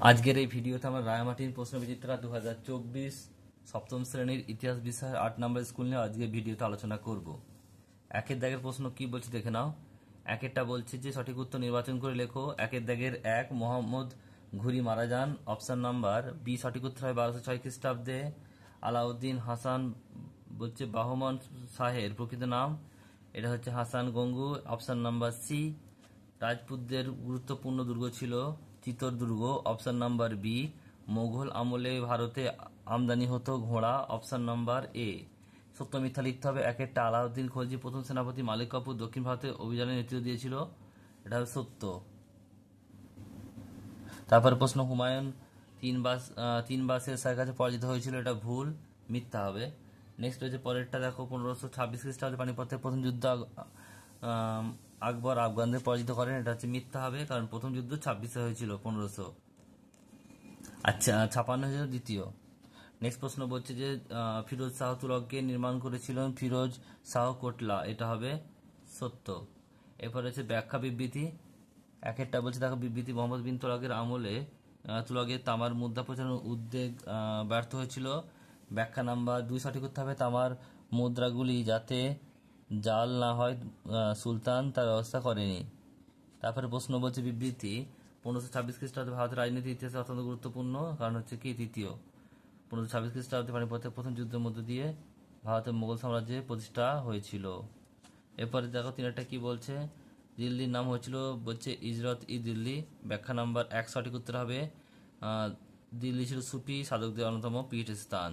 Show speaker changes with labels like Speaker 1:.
Speaker 1: আজকের এই ভিডিওতে আমরা রায়মাটির প্রশ্নবিচিত্রা 2024 সপ্তম শ্রেণীর ইতিহাস বিষয়ের 8 নম্বর স্কুল নিয়ে আজকে ভিডিওতে আলোচনা করব। একের দাগের প্রশ্ন কি বলছে দেখে নাও। একেরটা বলছে যে সঠিক উত্তর নির্বাচন করে লেখো। একের দাগের 1 মোহাম্মদ ঘুরি মারা যান। অপশন নাম্বার বি সঠিক উত্তর হয় 1206 খ্রিস্টাব্দে। আলাউদ্দিন হাসান বলছে বাহমান শাহের প্রকৃত নাম, এটা হচ্ছে Hasan Gangu. Option number C রাজপুতদের গুরুত্বপূর্ণ দুর্গ ছিল চিতোর দুর্গ। অপশন নাম্বার বি মোগল আমলে ভারতে আমদানি হতো ঘোড়া। অপশন নাম্বার এ সত্য মিথ্যা লিখতে হবে। একেরটা আলাউদ্দিন খলজি প্রথম সেনাপতি মালিক কাফুর দক্ষিণ ভারতে অভিযানের নেতৃত্ব দিয়েছিল, এটা হবে সত্য। তারপর প্রশ্ন হুমায়ুন তিনবার শেরশাহের কাছে পরাজিত হয়েছিল, এটা ভুল, মিথ্যা হবে। নেক্সট হচ্ছে পরেরটা দেখো। 1526 খ্রিস্টাব্দে পানিপথের প্রথম যুদ্ধ আকবর আফগানদের পরাজিত করেন, এটা হচ্ছে মিথ্যা হবে, কারণ প্রথম যুদ্ধ 26-এ হয়েছিল, 1500। আচ্ছা 56 হয়েছিল দ্বিতীয়। নেক্সট প্রশ্ন বলছে যে ফিরোজ শাহ তুরগকে নির্মাণ করেছিলেন ফিরোজ শাহ কোটলা, এটা হবে সত্য। এরপরে হচ্ছে ব্যাখ্যা বিবৃতি। একেরটা বলছে দেখো বিবৃতি মোহাম্মদ বিন তুগলকের আমলে তুগলকের তামার মুদ্রা প্রচারের উদ্যোগ ব্যর্থ হয়েছিল। ব্যাখ্যা নাম্বার 2 সঠিক করতে হবে। তামার মুদ্রাগুলি যাতে জাল না হয় সুলতান তার ব্যবস্থা করেনি। তারপরে প্রশ্ন বলছে বিবৃতি 1526 খ্রিস্টাব্দে ভারতের রাজনীতির ইতিহাসে অত্যন্ত গুরুত্বপূর্ণ, কারণ হচ্ছে কি তৃতীয়। 1526 খ্রিস্টাব্দে পানিপথের প্রথম যুদ্ধের মধ্য দিয়ে ভারতের মুঘল সাম্রাজ্যের প্রতিষ্ঠা হয়েছিল। এরপরে দেখো তিনটা কি বলছে। দিল্লির নাম হয়েছিল বলছে ইজরত ই দিল্লি। ব্যাখ্যা নাম্বার 1 সঠিক উত্তর হবে। দিল্লি ছিল সুফি সাধকদের অন্যতম পীঠস্থান।